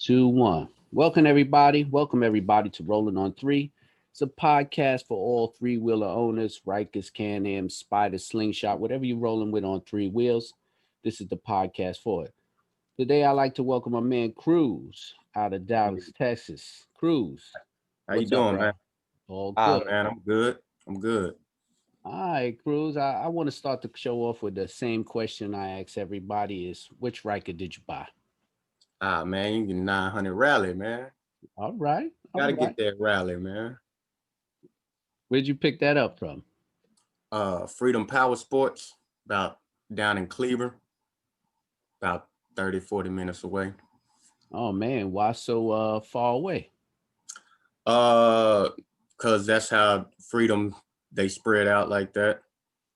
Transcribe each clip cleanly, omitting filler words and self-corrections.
Two, one. Welcome everybody. Welcome everybody to Rolling on Three. It's a podcast for all three-wheeler owners, Rikers, Can Am, Spider, Slingshot, whatever you're rolling with on three wheels. This is the podcast for it. Today I'd like to welcome my man Cruz out of Dallas, Texas. Cruz, How you what's up, doing, man? bro? All Ah, good. man, I'm good. I'm good. All right, Cruz. I want to start the show off with the same question I ask everybody is which Riker did you buy? Ah, man, you get 900 rally, man. All right. All Gotta right. get that rally, man. Where'd you pick that up from? Freedom Power Sports, about down in Cleveland, about 30, 40 minutes away. Oh man, why so far away? Uh, cause that's how Freedom they spread out like that.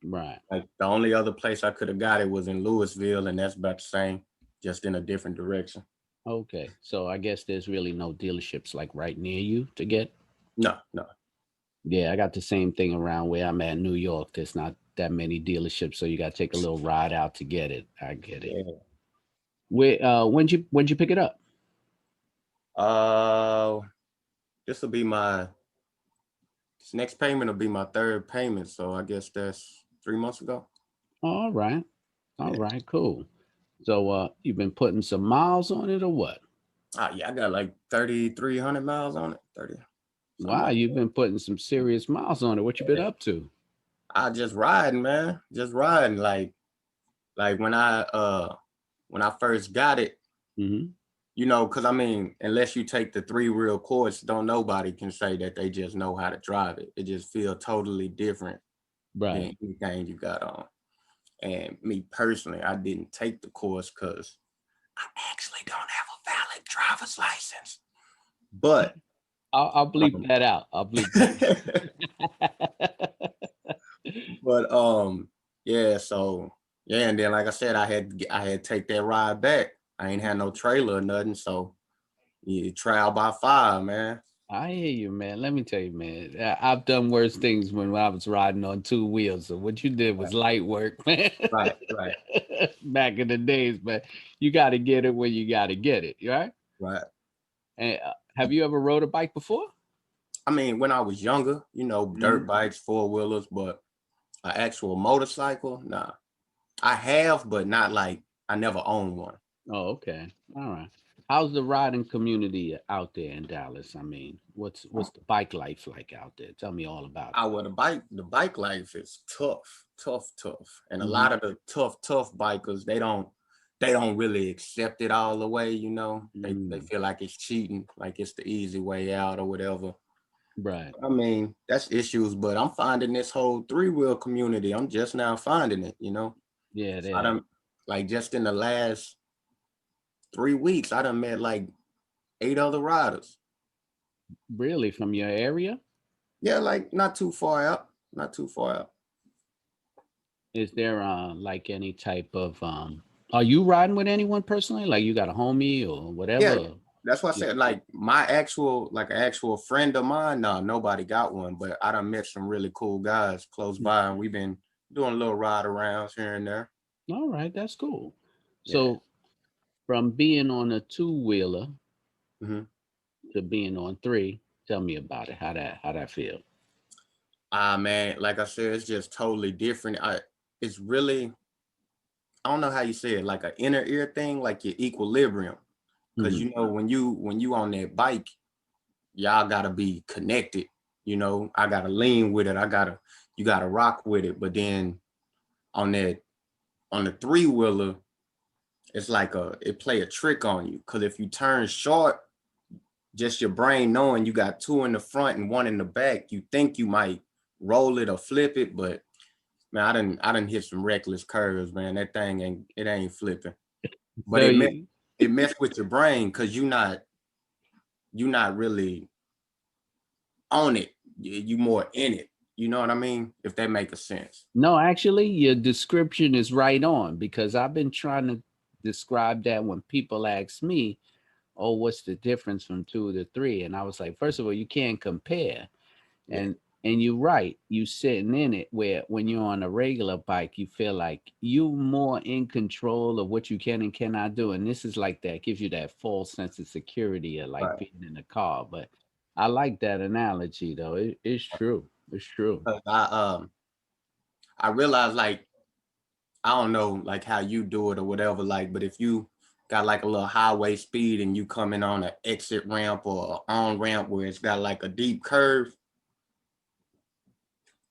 Right. Like the only other place I could have got it was in Louisville, and that's about the same, just in a different direction. Okay. So I guess there's really no dealerships like right near you to get. No, no. Yeah, I got the same thing around where I'm at in New York. There's not that many dealerships, so you got to take a little ride out to get it. I get it. Yeah. Where when'd you pick it up? Uh, this will be my This next payment will be my third payment, so I guess that's 3 months ago. All right. All Yeah. right, cool. So you've been putting some miles on it or what? Yeah, I got like 3,300 miles on it. 30, something Wow, like you've that. been putting some serious miles on it. What you been Yeah. up to? I just riding, man. Just riding. Like when I first got it, Hmm. because I mean, unless you take the three real course, don't nobody can say that they just know how to drive it. It just feels totally different Right. than anything you got on. And me personally, I didn't take the course because I actually don't have a valid driver's license. But I'll bleep um, that out. I'll bleep that. but yeah, so yeah, and then like I said, I had to take that ride back. I ain't had no trailer or nothing, so you trial by fire, man. I hear you, man. Let me tell you, man. I've done worse things when I was riding on two wheels. So what you did was light work, man. Right, right, Back in the days, but you got to get it when you got to get it, right? right. And have you ever rode a bike before? I mean, when I was younger, Mhm. dirt bikes, four wheelers, but an actual motorcycle, nah. I have, but not like I never owned one. Oh, okay. All right. How's the riding community out there in Dallas? I mean, what's the bike life like out there? Tell me all about it. Well, the bike life is tough, tough, tough, and a Hmm. lot of the tough bikers they don't really accept it all the way. They Mm, feel like it's cheating, like it's the easy way out or whatever. right. I mean, that's issues, but I'm finding this whole three-wheel community. I'm just now finding it. Yeah, I there. don't like just in the last 3 weeks, I done met like 8 other riders. Really, from your area? Yeah, like not too far out, not too far out. Is there like any type of are you riding with anyone personally? Like you got a homie or Yeah, whatever? that's why I Yeah. said like my actual like an actual friend of mine. No, nobody got one, but I done met some really cool guys close by, and we've been doing a little ride arounds here and there. All right, that's cool. Yeah. So from being on a two wheeler Hmm. to being on three, tell me about it. How that feel? Man, like I said, it's just totally different. It's really, I don't know how you say it, like an inner ear thing, like your equilibrium. Cause Hmm. when you on that bike, y'all gotta be connected. I gotta lean with it. You gotta rock with it. But then on that on the three wheeler, it's like it play a trick on you. Cause if you turn short, just your brain knowing you got two in the front and one in the back, you think you might roll it or flip it, but man, I didn't hit some reckless curves, man. That thing ain't flipping. But So it messed with your brain because you not really on it. You more in it. You know what I mean? If that make a sense. no, actually, your description is right on because I've been trying to describe that when people ask me, "Oh, what's the difference from two to three?" And I was like, first of all, you can't compare. Yeah. And And you're right, you sitting in it where when you're on a regular bike, you feel like you more in control of what you can and cannot do. And this is like that, gives you that false sense of security of like Right. being in a car. But I like that analogy though. It's true. It's true. 'Cause I realized like I don't know like how you do it or whatever, like, but if you got like a little highway speed and you coming on an exit ramp or on ramp where it's got like a deep curve,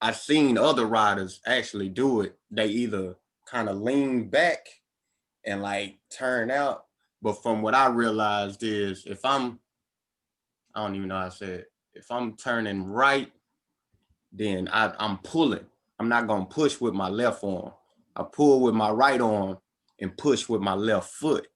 I've seen other riders actually do it. They either kind of lean back and like turn out. But from what I realized is I don't even know how I said, if I'm turning right, then I'm pulling. I'm not gonna push with my left arm. I pull with my right arm and push with my left foot.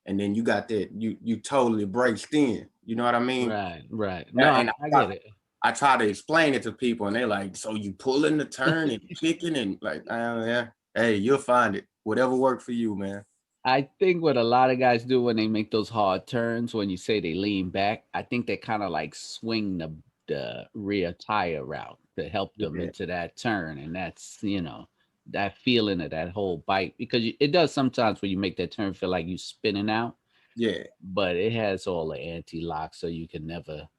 And then you got that, you totally braced in. You know what I mean? Right, right. No, And I get it. I try to explain it to people and they're like, so you pulling the turn and kicking and like, yeah, hey, you'll find it. Whatever worked for you, man. I think what a lot of guys do when they make those hard turns, when you say they lean back, I think they kind of like swing the rear tire out to help them Yeah, into that turn. And that's, that feeling of that whole bike, because it does sometimes when you make that turn feel like you spinning out, yeah. but it has all the anti-lock so you can never,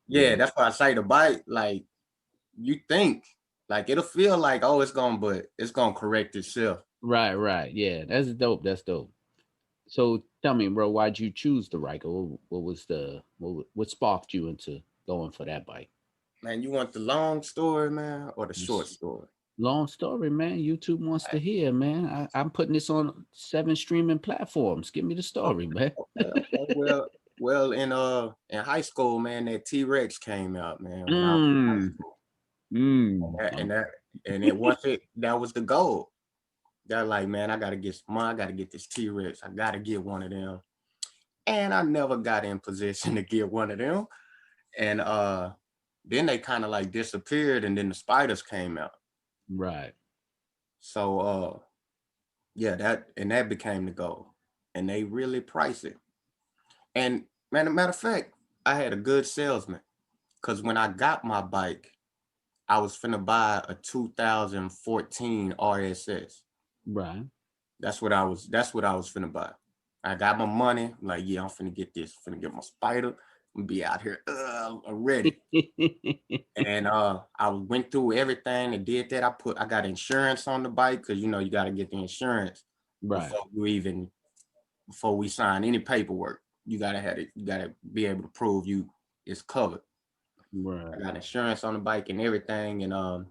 you Yeah, know. that's why I say the bike, like you think, like it'll feel like, oh, but it's gonna correct itself. Right, right. Yeah, that's dope. That's dope. So tell me, bro, why'd you choose the Ryker? What was what sparked you into going for that bike? Man, you want the long story, man, or the short It's story? long story, man. YouTube wants to hear, man. I'm putting this on 7 streaming platforms. Give me the Okay, story, man. okay. Well, in high school, man, that T-Rex came out, man, when I was in high Mm, school. mm. And that and it once it that was the goal. That like, man, I gotta get this T-Rex. I gotta get one of them. And I never got in position to get one of them. And then they kind of like disappeared and then the spiders came out. Right. So yeah, that became the goal. And they really price it. And man, a matter of fact, I had a good salesman because when I got my bike, I was finna buy a 2014 RSS. Right. That's what I was finna buy. I got my money. I'm like, yeah, I'm finna get this. Finna get my spider. I'm gonna be out here ready. And I went through everything and did that. I got insurance on the bike because you gotta get the insurance Right. before before we sign any paperwork. You gotta have it, you gotta be able to prove you it's covered. I Right. got insurance on the bike and everything. And the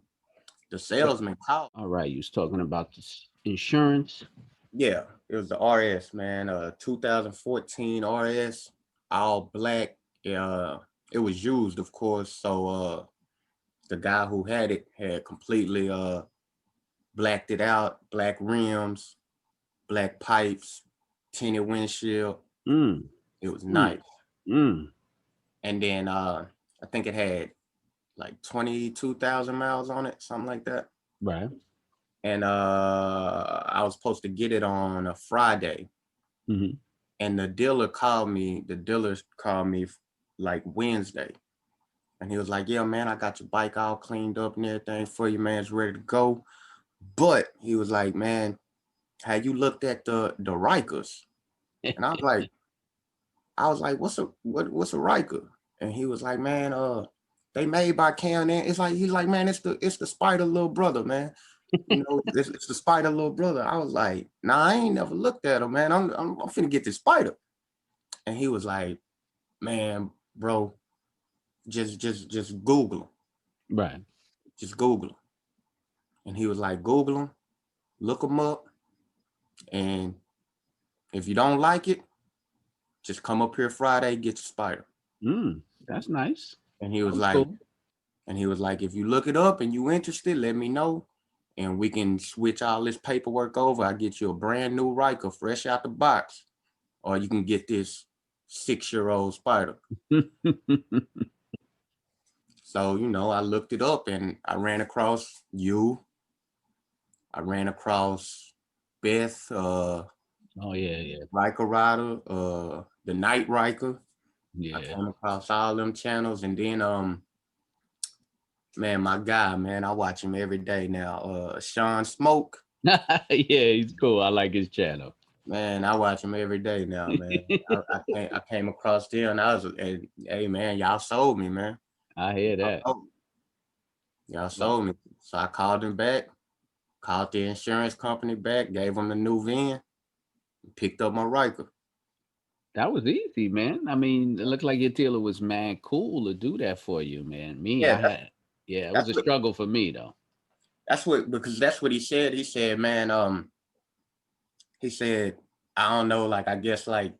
Wait. salesman called. All right. You was talking about this insurance. Yeah, it was the RS, man. 2014 RS, all black. It was used, of course. So the guy who had it had completely blacked it out, black rims, black pipes, tinted windshield. Mm, It was mm, nice. mm. And then I think it had like 22,000 miles on it, something like that. Right. And I was supposed to get it on a Friday. Hmm. And the dealer called me like Wednesday. And he was like, yeah, man, I got your bike all cleaned up and everything for you, man. It's ready to go. But he was like, man, have you looked at the Rikers? And I was like, what's a Riker? And he was like, man, they made by Can Am. He's like, man, it's the Spider little brother, man. It's the Spider little brother. I was like, nah, I ain't never looked at him, man. I'm finna get this Spider. And he was like, man, bro, just Google him. Right. Just Google him. And he was like, Google him, look him up, and if you don't like it, just come up here Friday, get your Spider. That's nice. And he That was was like, cool. if you look it up and you interested, let me know. And we can switch all this paperwork over. I get you a brand new Riker fresh out the box. Or you can get this 6-year-old Spider. So, I looked it up and I ran across you. I ran across Beth, Oh yeah, yeah, Riker Rider, the Night Riker. I yeah. came across all them channels, and then Man, my guy, man, I watch him every day now. Sean Smoke, Yeah, he's cool. I like his channel. man, I watch him every day now, man. I came across there and I was, hey, man, y'all sold me, man. I hear Y'all that. sold me. Y'all Well, sold me. So I called him back, called the insurance company back, gave him the new VIN, picked up my Riker. that was easy, man. I mean, it looked like your dealer was mad cool to do that for you, man. Me, Yeah, I had, yeah, it was that's a what struggle for me though. because that's what he said. He said, man, he said, I don't know, like I guess like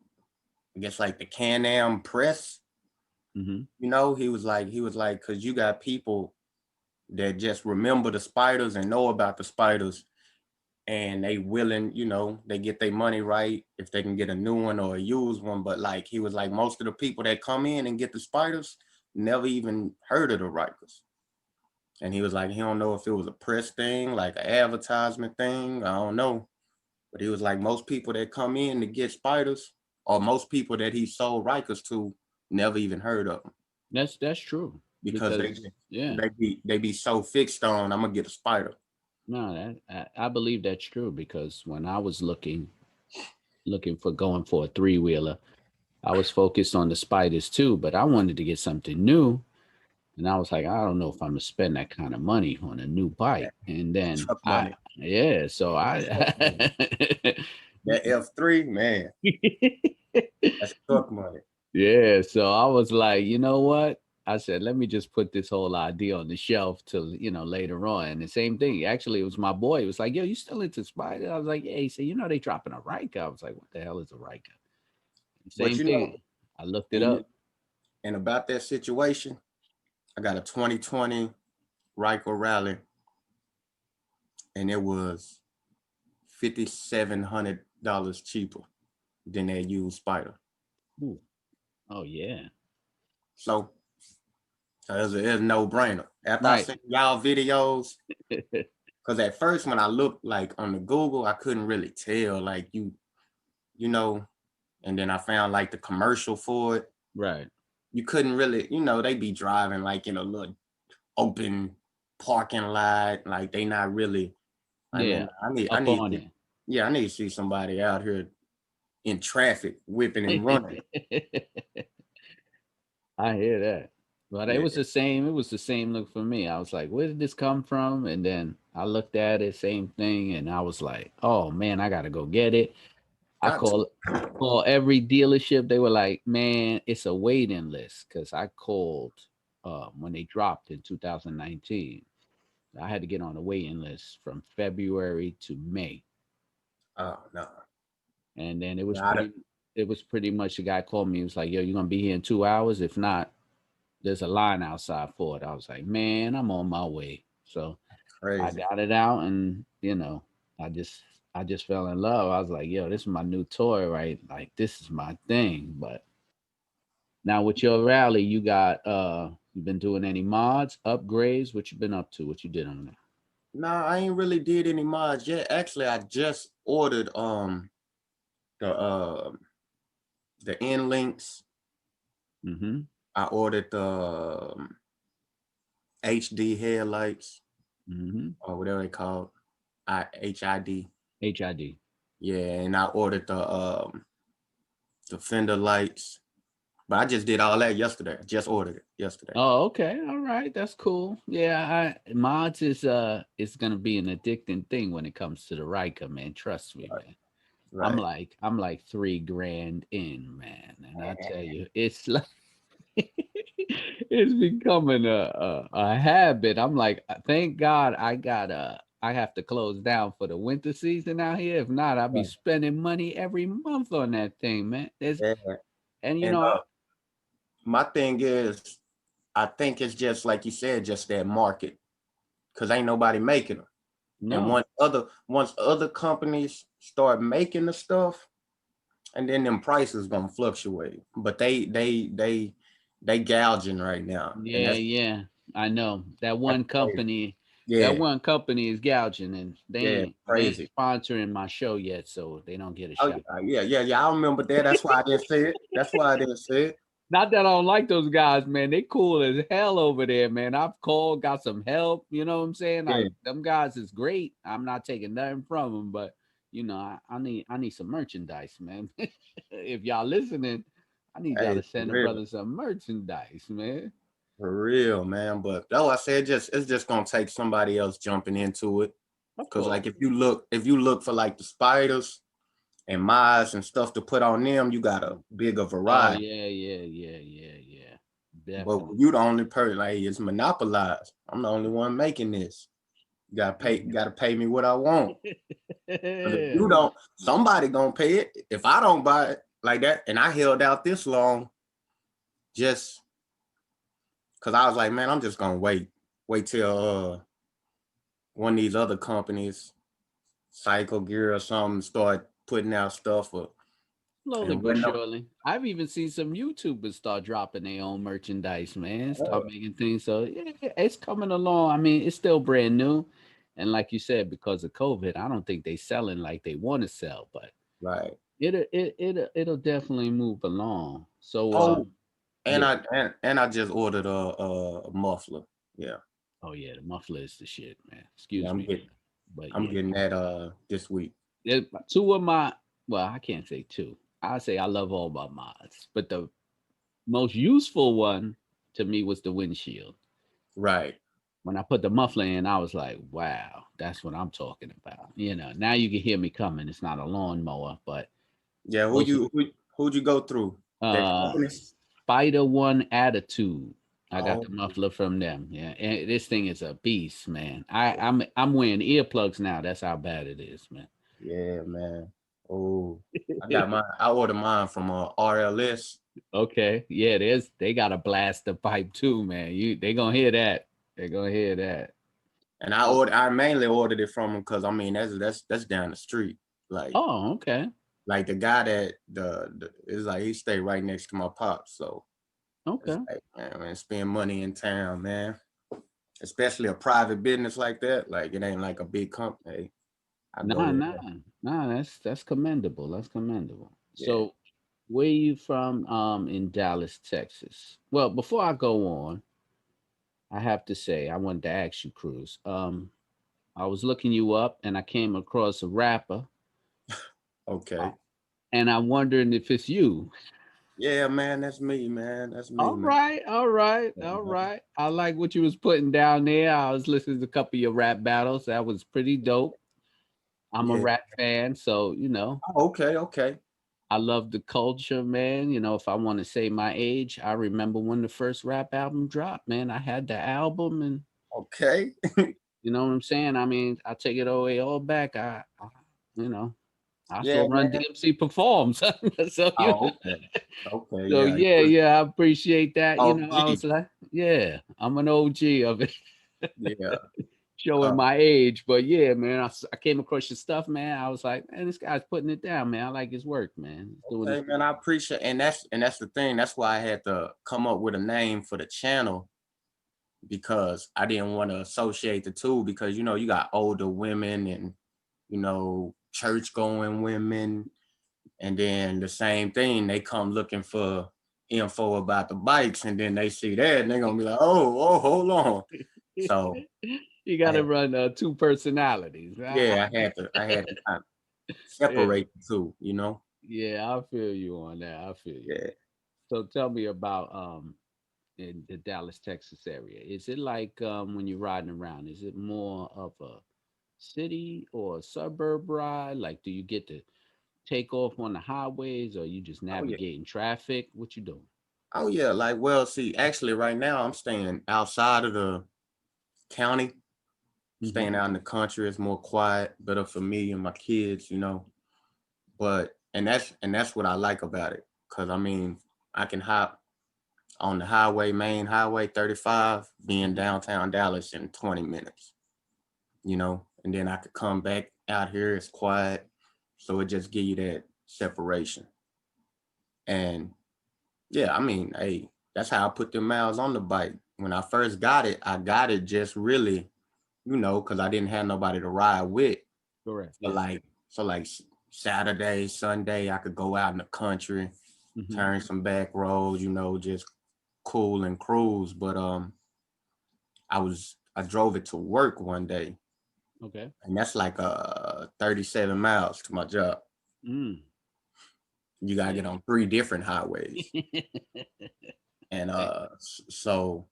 the Can Am press, Hmm. he was like, cause you got people that just remember the spiders and know about the spiders and they willing, they get their money right if they can get a new one or a used one. But like he was like, most of the people that come in and get the spiders never even heard of the Rikers. And he was like, he don't know if it was a press thing, like an advertisement thing. I don't know. But he was like, most people that come in to get spiders, or most people that he sold Rikers to, never even heard of them That's true because because yeah, they be so fixed on I'm gonna get a spider. no, I believe that's true because when I was looking for going for a three wheeler, I was focused on the spiders too, but I wanted to get something new. And I was like, I don't know if I'm gonna spend that kind of money on a new bike. And then Truck money. yeah, so Truck money. That F3, man, that's truck money. yeah, so I was like, you know what? I said, let me just put this whole idea on the shelf till later on. And the same thing, actually, it was my boy. He was like, yo, you still into spider? I was like, yeah. He said, they dropping a Riker. I was like, what the hell is a Riker? But Same thing. I looked it and up. and about that situation, I got a 2020 Ryko Rally, and it was $5,700 cheaper than that used Spider. Ooh. Oh yeah. So, it's a no brainer. After I Right. seen y'all videos, because at first when I looked like on the Google, I couldn't really tell like you know, and then I found like the commercial for it. Right. You couldn't really, they be driving like in a little open parking lot, like they not really. I Yeah. mean, I Up need, on it. yeah, I need to see somebody out here in traffic whipping and running. I hear that. But it Yeah, was the same. It was the same look for me. I was like, where did this come from? And then I looked at it, same thing, and I was like, oh man, I gotta go get it. I got to. call every dealership. They were like, man, it's a waiting list. Cause I called when they dropped in 2019. I had to get on a waiting list from February to May. Oh no, And then got it. it was pretty much the guy called me. He was like, yo, you're gonna be here in 2 hours. If not, there's a line outside for it. I was like, man, I'm on my way. So I Crazy. got it out and I just I just fell in love. I was like, yo, this is my new toy, right? Like this is my thing. But now with your rally, you been doing any mods, upgrades? What you been up to? What you did on that? Nah, I ain't really did any mods yet. Actually, I just ordered the end links. Mm-hmm. I ordered the HD headlights Mm-hmm. or whatever they call HID. HID. Yeah, and I ordered the fender lights. But I just did all that yesterday. Just ordered it yesterday. Oh, okay. All right. That's cool. Yeah, mods is gonna be an addicting thing when it comes to the Riker, man. Trust me, man. Right. I'm like 3 grand in, man. And I tell you, it's like it's becoming a habit. I'm like, thank God I have to close down for the winter season out here. If not, I'll be Right. spending money every month on that thing, man. Yeah. And And I my thing is, I think it's just like you said, just that market, because ain't nobody making them. And no. once other companies start making the stuff, and then them prices gonna fluctuate. But they gouging right now, and Yeah, that's yeah. I know. that's crazy. That Yeah, one company is gouging and yeah, they ain't crazy. sponsoring my show yet, so they don't get a Oh shot. yeah, yeah, yeah, yeah. I remember that. That's why I didn't say it. That's why I didn't say it. Not that I don't like those guys, man. They cool as hell over there, man. I've called, got some help. You know what I'm saying? Yeah, Them guys is great. I'm not taking nothing from them, but I need some merchandise, man. If y'all listening, I need y'all hey, to send a brother some merchandise, man. for real, man. But though I said, it's just gonna take somebody else jumping into it. Of Cause course. like if you look for like the spiders and mice and stuff to put on them, you got a bigger Oh variety. yeah, yeah, yeah, yeah, yeah. But Definitely. you the only person, like, it's monopolized. I'm the only one making this. You gotta pay me what I want. Because if you don't, somebody gonna pay it. If I don't buy it like that, and I held out this long, just because I was like, man, I'm just gonna wait till one of these other companies, Cycle Gear or something, start putting out stuff. Slowly And but when no, surely. I've even seen some YouTubers start dropping their own merchandise, man. Start making things. So yeah, it's coming along. I mean, it's still brand new. And like you said, because of COVID, I don't think they selling like they want to sell, but right. it'll definitely move along. So Oh, yeah. and I just ordered a muffler. Yeah, Oh yeah, the muffler is the shit, man. yeah, Excuse me, man. But I'm yeah. getting that this week. Two of my, well, I can't say two. I say I love all my mods, but the most useful one to me was the windshield. Right. When I put the muffler in, I was like, wow, that's what I'm talking about. Now you can hear me coming. It's not a lawnmower, but Yeah, those who'd you go through? That company? Spider One Attitude. I got Oh, the muffler from them. Yeah, and this thing is a beast, man. I'm wearing earplugs now. That's how bad it is, man. yeah, man. Oh, I ordered mine from RLS. Okay, yeah, they got a blaster pipe too, man. They gonna hear that. They gonna hear that. And Oh, I mainly ordered it from him because I mean that's down the street. Like oh, okay, like the guy that the is like he stayed right next to my pops. So it's okay. like, man, spend money in town, man. Especially a private business like that. Like it ain't like a big company. I go Nah, there. nah, nah. That's commendable. That's commendable. Yeah. So, where you from? In Dallas, Texas. Well, before I go on, I have to say I wanted to ask you, Cruz. I was looking you up, and I came across a rapper, uh, Okay. and I'm wondering if it's you. Yeah, man, that's me, man. That's me, All man. right, all right, Yeah, all man. right. I like what you was putting down there. I was listening to a couple of your rap battles. That was pretty dope. I'm a Yeah. rap fan, so Oh, okay, okay. I love the culture, man. If I want to say my age, I remember when the first rap album dropped, man. I had the album, and Okay. you know what I'm saying. I mean, I take it away all back. You know, I Yeah, saw Run man. DMC perform, so Oh, okay. Okay, so yeah. yeah, yeah, I appreciate that. I OG. was like, yeah, I'm an OG of it. Yeah. Showing Uh, my age, but yeah, man, I came across your stuff, man. I was like, man, this guy's putting it down, man. I like his work, man. He's doing his okay, man. I appreciate, and that's the thing. That's why I had to come up with a name for the channel because I didn't want to associate the two because you got older women and church going women, and then the same thing they come looking for info about the bikes, and then they see that and they're gonna be like, oh, hold on. So you I got to had, run two personalities. yeah, I had to kind of Yeah, separate the two. yeah, I feel you on that. I feel you. Yeah. So tell me about in the Dallas, Texas area. Is it like when you're riding around? Is it more of a city or a suburb ride? Like, do you get to take off on the highways, or you just Oh yeah. navigating traffic? What you doing? Oh yeah. Like, well, see, actually, right now I'm staying outside of the county, Hmm. staying out in the country. It's more quiet, better for me and my kids. But and that's what I like about it, cause I mean, I can hop on the highway, main highway 35, being Hmm. downtown Dallas in 20 minutes. And then I could come back out here. It's quiet, so it just give you that separation. And yeah, I mean, hey, that's how I put the miles on the bike. When I first got it, I got it just really, because I didn't have nobody to ride with. Correct. So Yeah. like, so like Saturday, Sunday, I could go out in the country, Hmm. turn some back roads, just cool and cruise. But I drove it to work one day, Okay. and that's like 37 miles to my job. Mm. You gotta Yeah. get on 3 different highways. And Right. so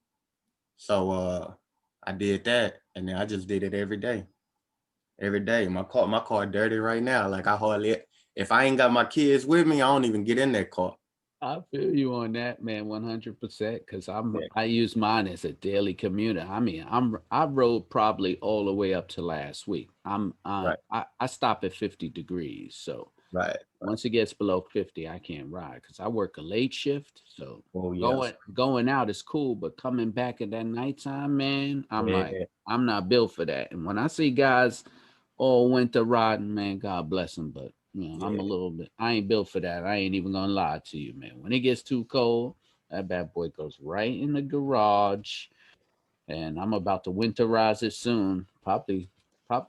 I did that, and then I just did it every day. Every day. My car dirty right now. Like I hardly, if I ain't got my kids with me, I don't even get in that car. I feel you on that, man, 100%. Because Yeah. I use mine as a daily commuter. I mean, I rode probably all the way up to last week. Right. I stop at 50 degrees, so Right. Right. once it gets below 50, I can't ride because I work a late shift. So Oh yes. going out is cool, but coming back at that nighttime, man, I'm like, Yeah. I'm not built for that. And when I see guys all winter riding, man, God bless them. But I'm a Yeah. little bit, I ain't built for that. I ain't even gonna lie to you, man. When it gets too cold, that bad boy goes right in the garage. And I'm about to winterize it soon. Probably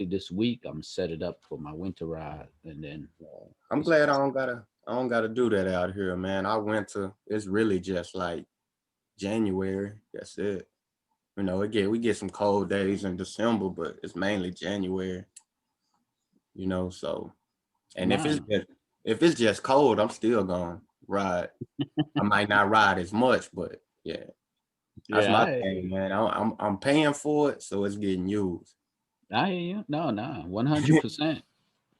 this week. I'm set it up for my winter ride, and then I'm it's glad I don't gotta do that out here, man. Our winter it's really just like January. That's it. We get some cold days in December, but it's mainly January, so and nah. if it's just cold, I'm still going to ride. I might not ride as much, but yeah, that's Yeah, my thing, man. I'm paying for it, so it's getting used. I hear you. No, no, 100%.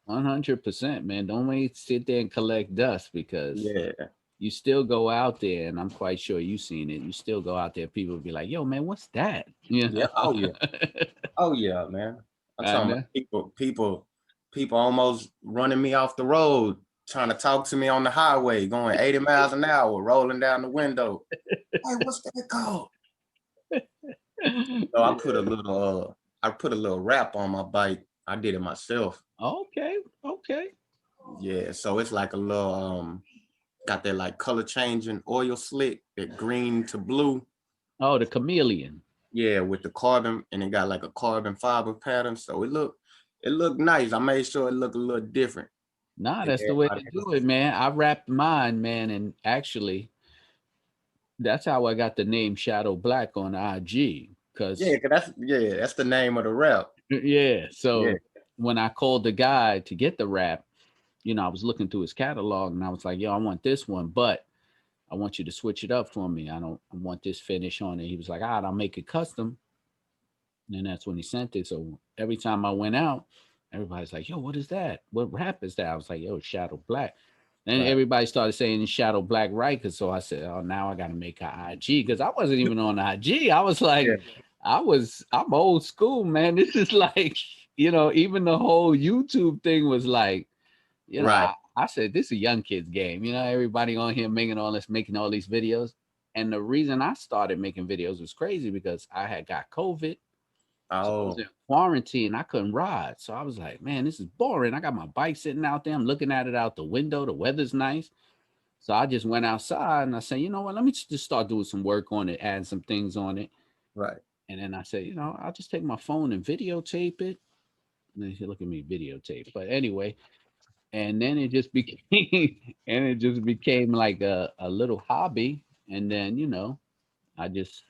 100%, man. Don't wait, sit there and collect dust because Yeah, you still go out there, and I'm quite sure you've seen it. You still go out there, people be like, yo, man, what's that? You yeah, know? oh yeah, man. I'm I talking know. about people almost running me off the road, trying to talk to me on the highway, going 80 miles an hour, rolling down the window. Hey, what's that called? So Yeah. I put a little wrap on my bike. I did it myself. Okay. Okay. Yeah, so it's like a little got that like color changing oil slick, that green to blue. Oh, the chameleon. Yeah, with the carbon, and it got like a carbon fiber pattern. So it looked nice. I made sure it looked a little different Nah, than that's the way to everybody do it, else. man. I wrapped mine, man, and actually, that's how I got the name Shadow Black on IG. Yeah, Cause 'cause that's the name of the rap. yeah, Yeah, so when I called the guy to get the wrap, I was looking through his catalog and I was like, yo, I want this one, but I want you to switch it up for me. I want this finish on it. He was like, all right, I'll make it custom. And that's when he sent it. So every time I went out, everybody's like, yo, what is that? What rap is that? I was like, yo, Shadow Black. And right. everybody started saying Shadow Black Riker. So I said, oh, now I got to make an IG because I wasn't even on IG. I was Yeah, like, I'm old school, man. This is like, even the whole YouTube thing was like, right, I said, this is a young kid's game. Everybody on here making all these videos. And the reason I started making videos was crazy because I had got COVID. So I was oh, in quarantine. I couldn't ride. So I was like, man, this is boring. I got my bike sitting out there. I'm looking at it out the window. The weather's nice. So I just went outside and I said, you know what? Let me just start doing some work on it, add some things on it. right. And then I said, I'll just take my phone and videotape it. And then he look at me videotape. But anyway, and then it just became and it just became like a little hobby. And then, I just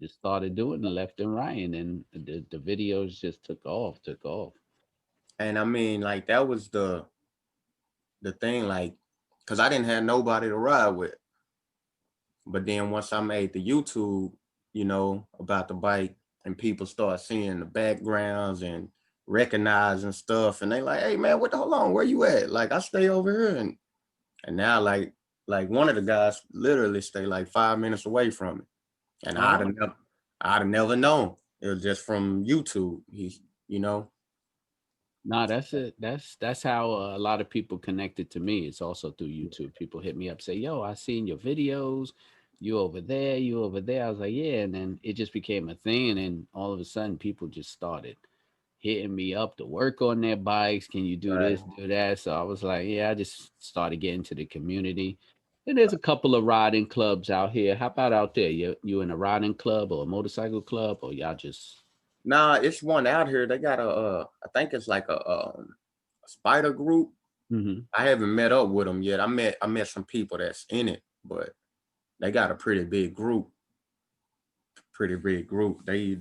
started doing it left and right. And then the videos just took off. And I mean, like that was the thing, like, cause I didn't have nobody to ride with. But then once I made the YouTube, about the bike, and people start seeing the backgrounds and recognizing stuff, and they like, hey man, what the hold on, where you at? Like I stay over here, and now like one of the guys literally stay like 5 minutes away from me, and Oh, I'd have never known. It was just from YouTube. You know, no, that's it. That's how a lot of people connected to me. It's also through YouTube. People hit me up, say, "Yo, I seen your videos. You over there, you over there." I was like, "Yeah," and then it just became a thing, and all of a sudden, people just started hitting me up to work on their bikes. Can you do right? this, do that? So I was like, "Yeah." I just started getting to the community. And there's a couple of riding clubs out here. How about out there? You in a riding club or a motorcycle club, or y'all just Nah, it's one out here. They got I think it's like a spider group. Hmm. I haven't met up with them yet. I met some people that's in it, but they got a pretty big group. Pretty big group. They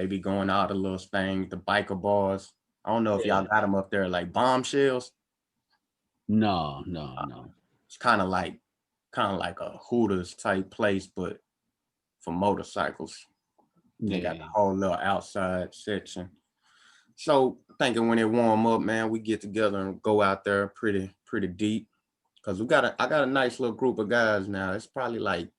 be going all the little things, the biker bars. I don't know if y'all Yeah. got them up there like bombshells. No, no, Uh, no. It's kind of like a Hooters type place, but for motorcycles. They got the Yeah. whole little outside section. So thinking when it warm up, man, we get together and go out there pretty deep. Cause I got a nice little group of guys now. It's probably like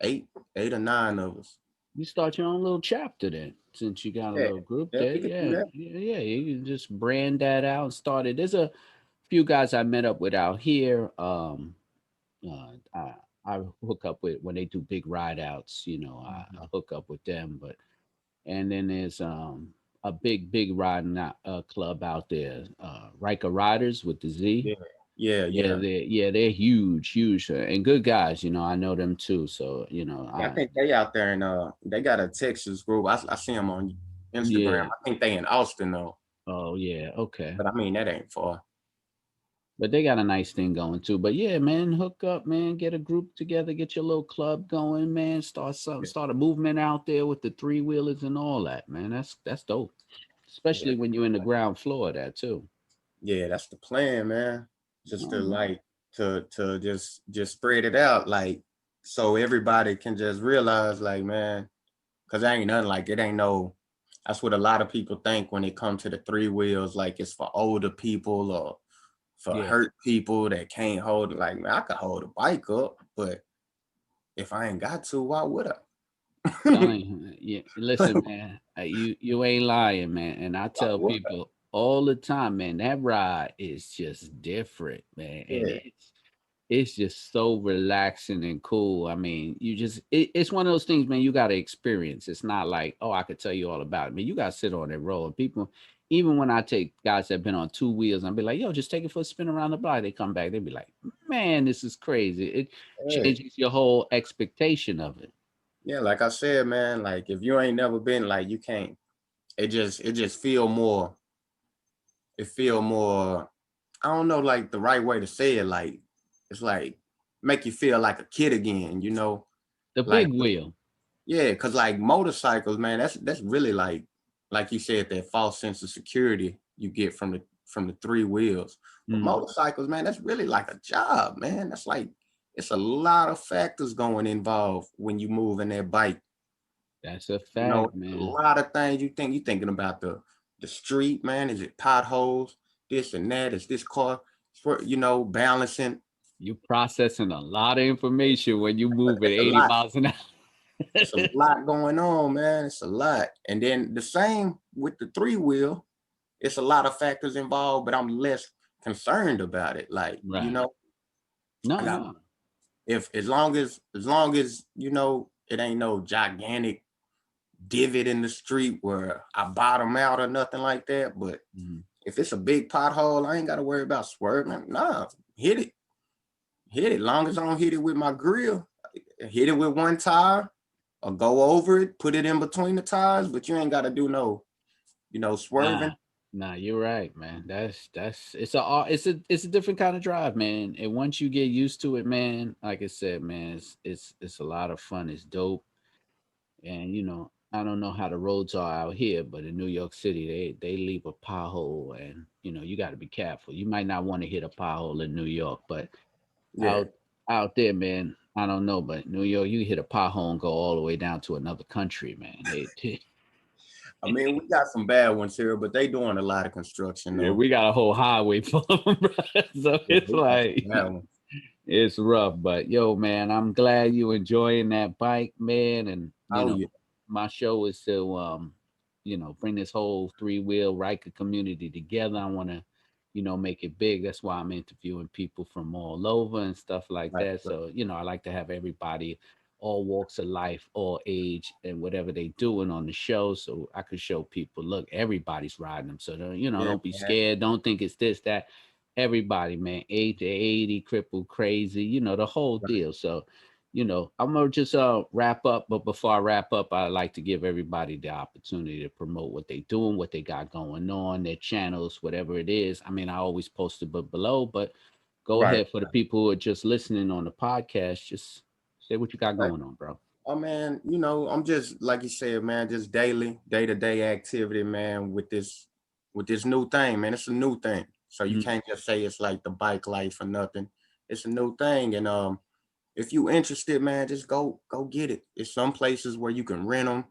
eight, 8 or 9 of us. You start your own little chapter then, since you got a Yeah, little group yeah, there. we could do Yeah, that. yeah, yeah. You can just brand that out and start it. There's a few guys I met up with out here. I hook up with when they do big ride outs. I Mhm. hook up with them. But and then there's a big riding out, club out there, Riker Riders with the Z. Yeah, yeah, yeah. They're huge, huge, and good guys. I know them too. So Yeah, I think they out there and they got a Texas group. I see them on Instagram. yeah. I think they in Austin though, Oh yeah, okay. but I mean that ain't far. But they got a nice thing going too. But yeah, man, hook up, man, get a group together, get your little club going, man. Start something, Yeah, start a movement out there with the three wheelers and all that, man. That's dope. yeah, Especially when you're in the ground floor of that too. yeah. That's the plan, man. Just to Oh man. like to just spread it out, like so everybody can just realize, like, man, because ain't nothing like it ain't no. That's what a lot of people think when it comes to the three wheels, like it's for older people or for Yeah. hurt people that can't hold it. Like, man, I could hold a bike up, but if I ain't got to, why would I? Telling you, yeah. Listen, man, you ain't lying, man. And I Why tell would people all the time, man, that ride is just different, man. I? And Yeah, it's just so relaxing and cool. I mean, it's one of those things, man, you got to experience. It's not like, oh, I could tell you all about it. Man, you got to sit on that road. And people, even when I take guys that have been on two wheels, I'll be like, yo, just take it for a spin around the block. They come back, they be like, man, this is crazy. It yeah, changes your whole expectation of it. yeah. Like I said, man, like if you ain't never been, like you can't. It just feel more. It feel more. I don't know, like the right way to say it. Like it's like make you feel like a kid again. The Like big wheel. yeah, cause like motorcycles, man, that's really like you said, that false sense of security you get from the three wheels. But Mm, motorcycles, man, that's really like a job, man. That's like it's a lot of factors going involved when you move in that bike. that's a You know, fact, a man. lot of things you thinking about the street, man. Is it potholes? This and that? Is this car for balancing? You processing a lot of information when you move at It's a 80 lot. miles an It's a hour. lot going on, man. It's a lot. And then the same with the three wheel. It's a lot of factors involved, but I'm less concerned about it. Like, Right. I No, got no. if as long as it ain't no gigantic divot in the street where I bottom out or nothing like that. But Mhm. if it's a big pothole, I ain't gotta worry about swerving. Nah, hit it. Hit it. Long as I don't hit it with my grill, hit it with one tire or go over it, put it in between the tires, but you ain't gotta do no, Nah, swerving. nah, you're right, man. That's it's a different kind of drive, man. And once you get used to it, man, like I said, man, it's a lot of fun. It's dope. And I don't know how the roads are out here, but in New York City, they leave a pothole, and you got to be careful. You might not want to hit a pothole in New York, but Yeah. out out there, man, I don't know, but New York, you hit a pothole and go all the way down to another country, man. I mean, we got some bad ones here, but they doing a lot of construction Yeah, though. we got a whole highway full of them, bro. So Yeah, it's we got some like bad ones. it's rough. But yo, man, I'm glad you enjoying that bike, man. And Oh yeah, my show is to bring this whole three-wheel Riker community together. I want to, make it big. That's why I'm interviewing people from all over and stuff like right, that. right. So, I like to have everybody, all walks of life, all age, and whatever they doing on the show, so I could show people, look, everybody's riding them. So Yeah, don't be man. scared. Don't think it's this, that. Everybody, man, 8 to 80, crippled, crazy, the whole Right. deal. So, I'm gonna just wrap up. But before I wrap up, I like to give everybody the opportunity to promote what they doing, what they got going on, their channels, whatever it is. I mean, I always post it but below, but go Right. ahead for the people who are just listening on the podcast. Just say what you got Right. going on, bro. Oh man, I'm just like you said, man, just daily, day-to-day activity, man, with this new thing, man. It's a new thing. So you Mhm. can't just say it's like the bike life or nothing. It's a new thing. And if you interested, man, just go get it. It's some places where you can rent them,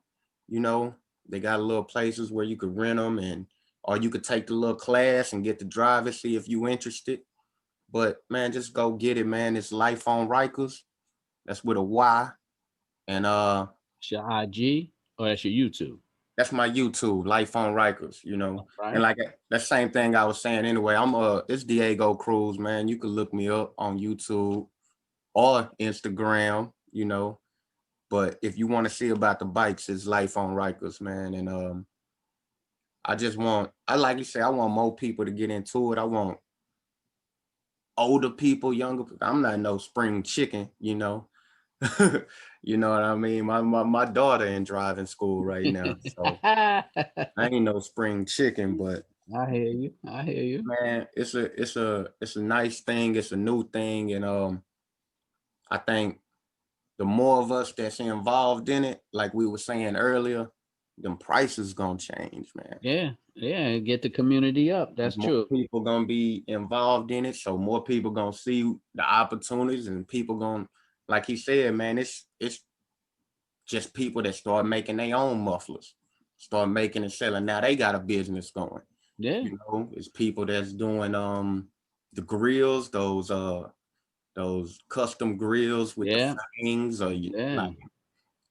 you know. They got little places where you could rent them, and or you could take the little class and get to drive it, see if you interested. But man, just go get it, man. It's Life on Rikers. That's with a Y. And It's your IG or that's your YouTube. that's my YouTube, Life on Rikers, All And right. like that same thing I was saying anyway. It's Diego Cruz, man. You can look me up on YouTube or Instagram, But if you want to see about the bikes, it's Life on Rikers, man. And I like you say, I want more people to get into it. I want older people, younger people. I'm not no spring chicken. You know what I mean? My daughter in driving school right now, so I I ain't no spring chicken, but hear you. I hear you. man, it's a nice thing. It's a new thing, and I think the more of us that's involved in it, like we were saying earlier, them prices gonna change, man. Yeah, yeah. Get the community up. That's More true. people gonna be involved in it, so more people gonna see the opportunities, and people gonna, like he said, man, it's just people that start making their own mufflers, start making and selling. Now they got a business going. Yeah, It's people that's doing the grills, those custom grills with the yeah, fangs, or yeah. like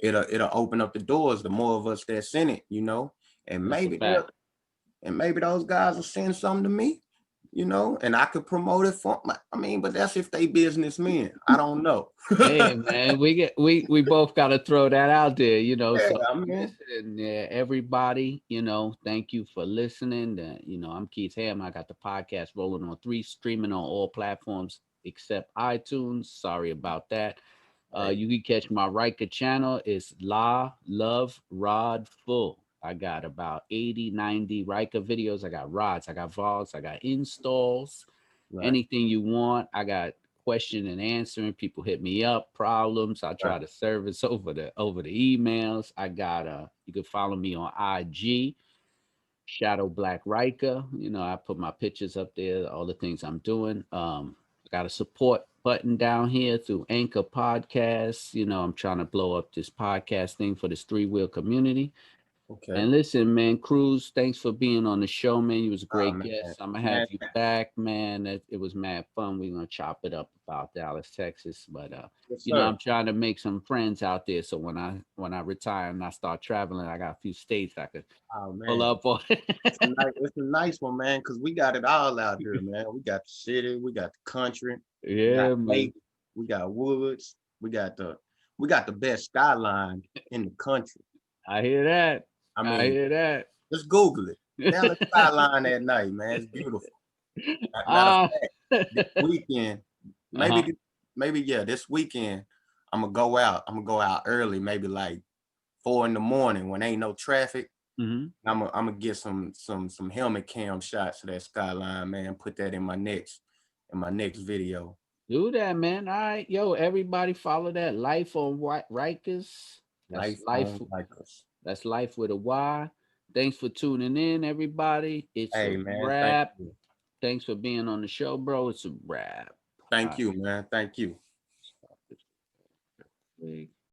it'll open up the doors. The more of us that's in it, and That's a maybe fact. those guys will send something to me, and I could promote it for. I mean, but that's if they businessmen. I don't know. Hey man, we both got to throw that out there, Yeah, So I mean, listen, yeah, everybody, thank you for listening. I'm Keith Ham. I got the podcast rolling on three, streaming on all platforms except iTunes. Sorry about that. hey, You can catch my Riker channel. It's La Love Rod Full. I got about 80, 90 Riker videos. I got rods, I got vlogs, I got installs, right, anything you want. I got question and answering. People hit me up, problems. I right, try to service over the emails. I got you can follow me on IG, Shadow Black Riker. I put my pictures up there, all the things I'm doing. I got a support button down here through Anchor Podcasts. I'm trying to blow up this podcast thing for this three-wheel community. okay. And listen, man, Cruz, thanks for being on the show, man. You was a Oh great man, guest. I'm gonna man, have you back, man. It was mad fun. We're gonna chop it up about Dallas, Texas. But yes sir. I'm trying to make some friends out there. So when I retire and I start traveling, I got a few states I could Oh pull man, up on. it's a nice one, man, because we got it all out here, man. We got the city, we got the country, we got Yeah, man. lake, we got woods, we got the best skyline in the country. I hear that. I I mean, hear that. just Google it. Dallas skyline at night, man. It's beautiful. Matter of Ah. fact, this weekend, maybe, Uh-huh. th- maybe yeah, this weekend, I'm gonna go out. I'm gonna go out early, maybe like 4 in the morning when ain't no traffic. Hmm. I'm gonna get some helmet cam shots of that skyline, man. Put that in my next video. Do that, man. All right, yo, everybody follow that Life on Rikers. That's Life life. on Rikers. That's life with a Y. Thanks for tuning in, everybody. It's a Hey man, thank wrap. you. Thanks for being on the show, bro. It's a wrap. All Thank you, man. Thank you. right.